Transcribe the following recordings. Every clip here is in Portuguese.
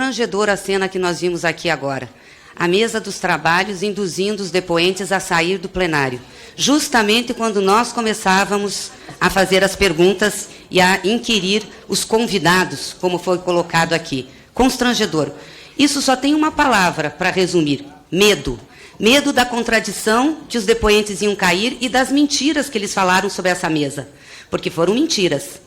Constrangedora a cena que nós vimos aqui agora. A mesa dos trabalhos induzindo os depoentes a sair do plenário, justamente quando nós começávamos a fazer as perguntas e a inquirir os convidados, como foi colocado aqui. Constrangedor. Isso só tem uma palavra para resumir: medo. Medo da contradição que os depoentes iam cair e das mentiras que eles falaram sobre essa mesa, porque foram mentiras.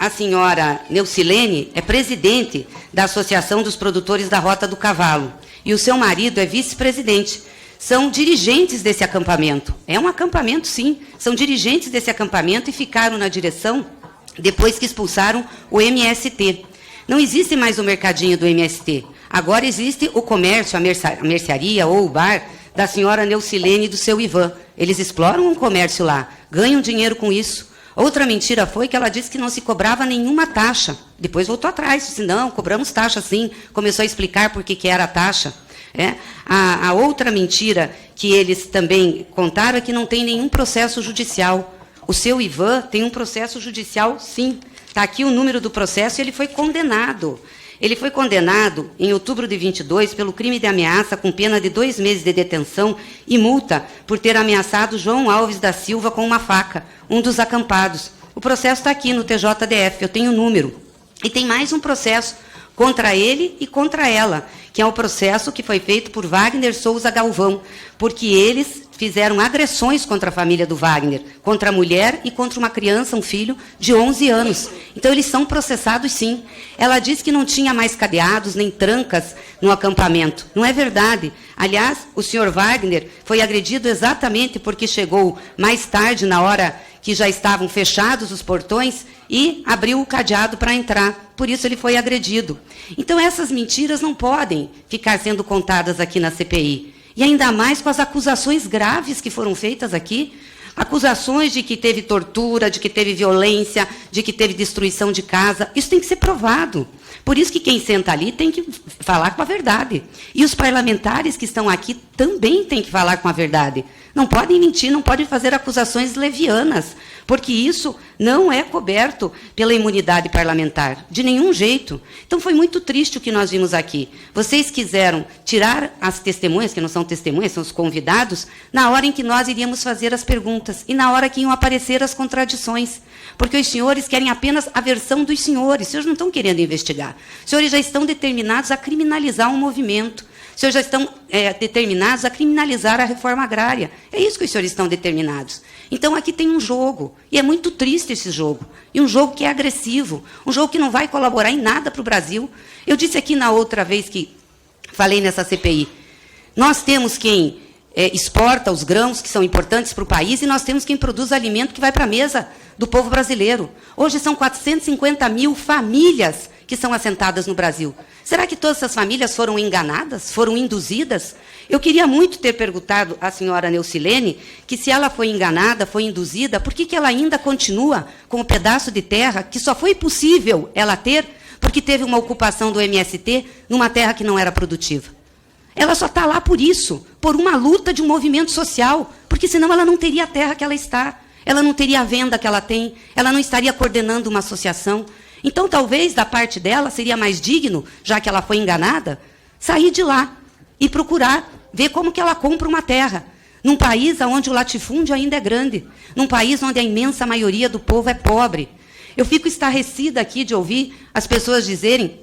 A senhora Neucilene é presidente da Associação dos Produtores da Rota do Cavalo e o seu marido é vice-presidente. São dirigentes desse acampamento. É um acampamento, sim. São dirigentes desse acampamento e ficaram na direção depois que expulsaram o MST. Não existe mais o mercadinho do MST. Agora existe o comércio, a mercearia ou o bar da senhora Neucilene e do seu Ivan. Eles exploram um comércio lá, ganham dinheiro com isso. Outra mentira foi que ela disse que não se cobrava nenhuma taxa. Depois voltou atrás, disse, não, cobramos taxa sim. Começou a explicar por que era a taxa. A outra mentira que eles também contaram é que não tem nenhum processo judicial. O seu Ivan tem um processo judicial, sim. Está aqui o número do processo e ele foi condenado. Ele foi condenado em outubro de 22 pelo crime de ameaça com pena de 2 meses de detenção e multa por ter ameaçado João Alves da Silva com uma faca, um dos acampados. O processo está aqui no TJDF, eu tenho o número. E tem mais um processo contra ele e contra ela, que é o processo que foi feito por Wagner Souza Galvão, porque eles fizeram agressões contra a família do Wagner, contra a mulher e contra uma criança, um filho, de 11 anos. Então, eles são processados, sim. Ela disse que não tinha mais cadeados nem trancas no acampamento. Não é verdade. Aliás, o senhor Wagner foi agredido exatamente porque chegou mais tarde, na hora que já estavam fechados os portões, e abriu o cadeado para entrar. Por isso, ele foi agredido. Então, essas mentiras não podem ficar sendo contadas aqui na CPI. E ainda mais com as acusações graves que foram feitas aqui, acusações de que teve tortura, de que teve violência, de que teve destruição de casa. Isso tem que ser provado. Por isso que quem senta ali tem que falar com a verdade. E os parlamentares que estão aqui também têm que falar com a verdade. Não podem mentir, não podem fazer acusações levianas, porque isso não é coberto pela imunidade parlamentar, de nenhum jeito. Então, foi muito triste o que nós vimos aqui. Vocês quiseram tirar as testemunhas, que não são testemunhas, são os convidados, na hora em que nós iríamos fazer as perguntas e na hora que iam aparecer as contradições. Porque os senhores querem apenas a versão dos senhores. Os senhores não estão querendo investigar. Os senhores já estão determinados a criminalizar um movimento. Os senhores já estão determinados a criminalizar a reforma agrária. É isso que os senhores estão determinados. Então, aqui tem um jogo, e é muito triste esse jogo, e um jogo que é agressivo, um jogo que não vai colaborar em nada para o Brasil. Eu disse aqui na outra vez que falei nessa CPI, nós temos quem exporta os grãos que são importantes para o país, e nós temos quem produz alimento que vai para a mesa do povo brasileiro. Hoje são 450 mil famílias que são assentadas no Brasil. Será que todas essas famílias foram enganadas, foram induzidas? Eu queria muito ter perguntado à senhora Neucilene que, se ela foi enganada, foi induzida, por que ela ainda continua com um pedaço de terra que só foi possível ela ter porque teve uma ocupação do MST numa terra que não era produtiva? Ela só está lá por isso, por uma luta de um movimento social, porque senão ela não teria a terra que ela está, ela não teria a venda que ela tem, ela não estaria coordenando uma associação. Então, talvez, da parte dela, seria mais digno, já que ela foi enganada, sair de lá e procurar ver como que ela compra uma terra, num país onde o latifúndio ainda é grande, num país onde a imensa maioria do povo é pobre. Eu fico estarrecida aqui de ouvir as pessoas dizerem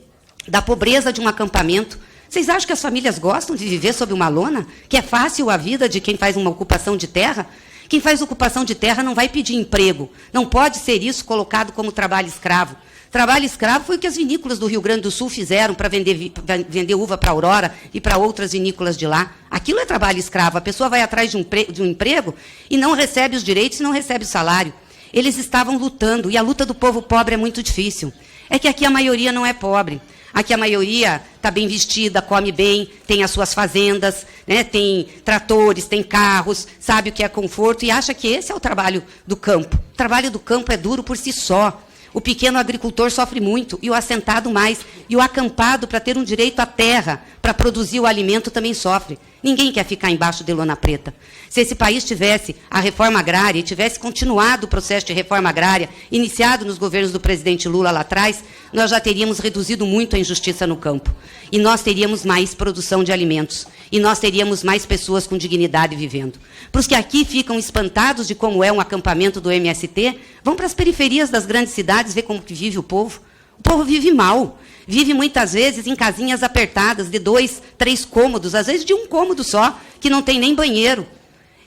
da pobreza de um acampamento. Vocês acham que as famílias gostam de viver sob uma lona? Que é fácil a vida de quem faz uma ocupação de terra? Quem faz ocupação de terra não vai pedir emprego. Não pode ser isso colocado como trabalho escravo. Trabalho escravo foi o que as vinícolas do Rio Grande do Sul fizeram para vender uva para a Aurora e para outras vinícolas de lá. Aquilo é trabalho escravo. A pessoa vai atrás de um emprego e não recebe os direitos e não recebe o salário. Eles estavam lutando, e a luta do povo pobre é muito difícil. É que aqui a maioria não é pobre. Aqui a maioria está bem vestida, come bem, tem as suas fazendas, né, tem tratores, tem carros, sabe o que é conforto e acha que esse é o trabalho do campo. O trabalho do campo é duro por si só. O pequeno agricultor sofre muito, e o assentado mais. E o acampado, para ter um direito à terra, para produzir o alimento, também sofre. Ninguém quer ficar embaixo de lona preta. Se esse país tivesse a reforma agrária e tivesse continuado o processo de reforma agrária iniciado nos governos do presidente Lula lá atrás, nós já teríamos reduzido muito a injustiça no campo. E nós teríamos mais produção de alimentos. E nós teríamos mais pessoas com dignidade vivendo. Para os que aqui ficam espantados de como é um acampamento do MST, vão para as periferias das grandes cidades ver como que vive o povo. O povo vive mal. Vive muitas vezes em casinhas apertadas, de 2, 3 cômodos, às vezes de um cômodo só, que não tem nem banheiro.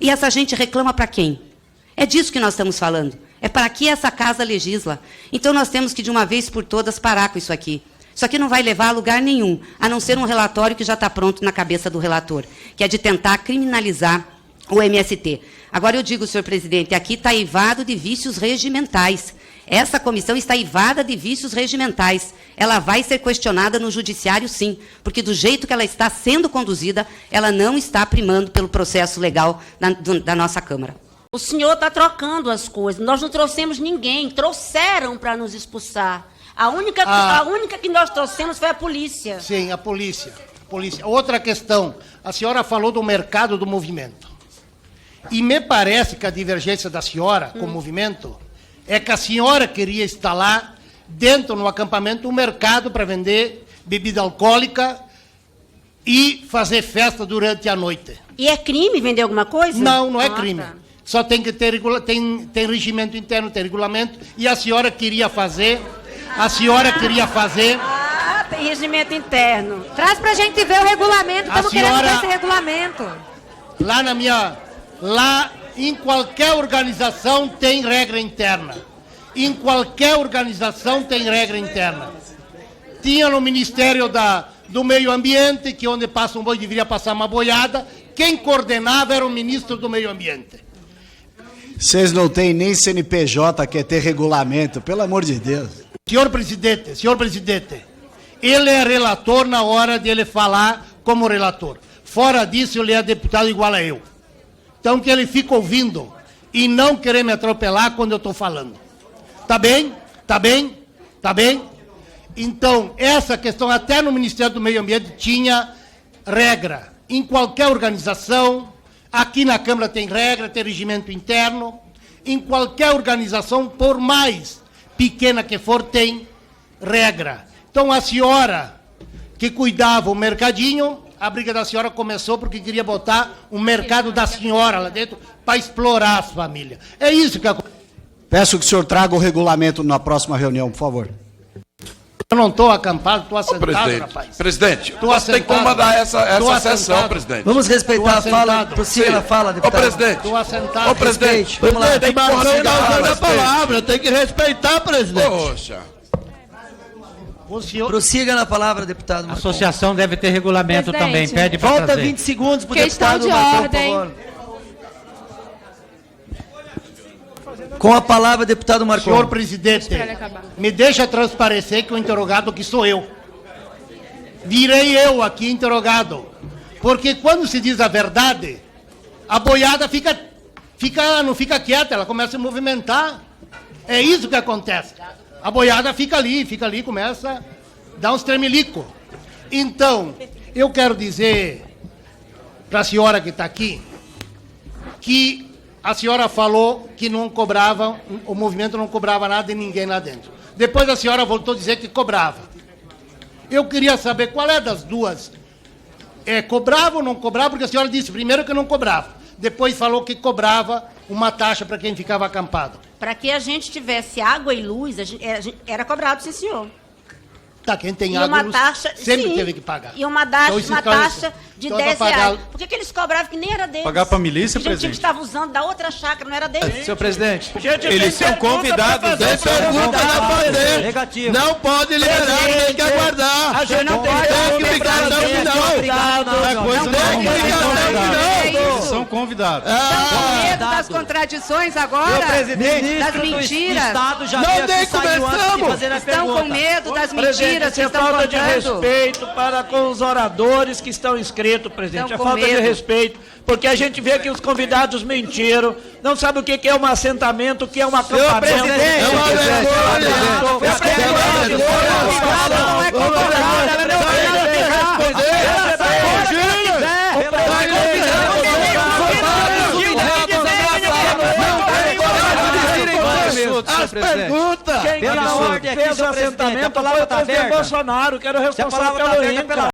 E essa gente reclama para quem? É disso que nós estamos falando. É para que essa casa legisla. Então nós temos que, de uma vez por todas, parar com isso aqui. Isso aqui não vai levar a lugar nenhum, a não ser um relatório que já está pronto na cabeça do relator, que é de tentar criminalizar o MST. Agora eu digo, senhor presidente, aqui está eivado de vícios regimentais. Essa comissão está eivada de vícios regimentais. Ela vai ser questionada no judiciário, sim, porque do jeito que ela está sendo conduzida, ela não está primando pelo processo legal da nossa Câmara. O senhor está trocando as coisas. Nós não trouxemos ninguém, trouxeram para nos expulsar. A única que nós trouxemos foi a polícia. Sim, a polícia. Outra questão, a senhora falou do mercado do movimento. E me parece que a divergência da senhora com o movimento é que a senhora queria instalar dentro no acampamento um mercado para vender bebida alcoólica e fazer festa durante a noite. E é crime vender alguma coisa? Não, não é crime. Tá. Só tem que ter tem regimento interno, tem regulamento, e a senhora queria fazer. Ah, tem regimento interno. Traz pra gente ver o regulamento, estamos querendo ver esse regulamento. Lá em qualquer organização tem regra interna. Em qualquer organização tem regra interna. Tinha no Ministério do Meio Ambiente, que onde passa um boi deveria passar uma boiada, quem coordenava era o ministro do Meio Ambiente. Vocês não têm nem CNPJ, quer ter regulamento, pelo amor de Deus. Senhor presidente, ele é relator na hora de ele falar como relator. Fora disso, ele é deputado igual a eu. Então, que ele fica ouvindo e não querer me atropelar quando eu estou falando. Tá bem? Então, essa questão, até no Ministério do Meio Ambiente, tinha regra. Em qualquer organização, aqui na Câmara tem regra, tem regimento interno. Em qualquer organização, por mais pequena que for, tem regra. Então, a senhora que cuidava o mercadinho, a briga da senhora começou porque queria botar o mercado da senhora lá dentro para explorar as famílias. É isso que acontece. Peço que o senhor traga o regulamento na próxima reunião, por favor. Eu não estou acampado, estou assentado, rapaz. Presidente, você tem que comandar essa sessão, presidente. Vamos respeitar a fala, prossiga na fala, deputado. Ô, presidente. Estou assentado. Ô, presidente. Vamos lá. Tem que pôr a palavra, tem que respeitar, presidente. Poxa. Prossiga na palavra, deputado A Marcon. associação deve ter regulamento também, pede para Falta trazer. 20 segundos para o Questão deputado de Marcon, ordem. por favor. Com a palavra, deputado Marcon. Senhor presidente, me deixa transparecer que o interrogado aqui sou eu. Virei eu aqui interrogado. Porque quando se diz a verdade, a boiada não fica quieta, ela começa a se movimentar. É isso que acontece. A boiada fica ali, começa a dar uns tremelico. Então, eu quero dizer para a senhora que está aqui, que a senhora falou que não cobrava, o movimento não cobrava nada de ninguém lá dentro. Depois a senhora voltou a dizer que cobrava. Eu queria saber qual é das duas. Cobrava ou não cobrava? Porque a senhora disse primeiro que não cobrava. Depois falou que cobrava uma taxa para quem ficava acampado. Para que a gente tivesse água e luz, era cobrado, sim, senhor. Tá, quem tem E água uma luz taxa, sempre sim, teve que pagar. E uma taxa de então, 10 pagar... reais. Por que eles cobravam que nem era deles? Pagar pra milícia, a gente presidente? estava usando da outra chácara, não era deles. Senhor presidente. Eles são convidados. Pergunta na bandeira. Negativo. Não pode liberar, tem que aguardar. A gente não pode Tem que ficar até o final. Tem que ficar até o final. Eles são convidados. Estão com medo das contradições agora? Das mentiras? Não nem começamos. Estão com medo das mentiras que é estão falta de contando? respeito para com os oradores que estão inscritos, presidente. Estão É com falta de medo. respeito, porque a gente vê que os convidados mentiram, não sabe o que é um assentamento, o que é um acampamento. presidente, é uma vergonha. Não é convocado, ela não vai responder. presidente. Pergunta! Quem Pela que ordem aqui, fez o senhor presidente, a assentamento palavra foi o tá presidente aberta. Bolsonaro, que era o Se a responsável palavra tá pelo aberta, INCRA. pela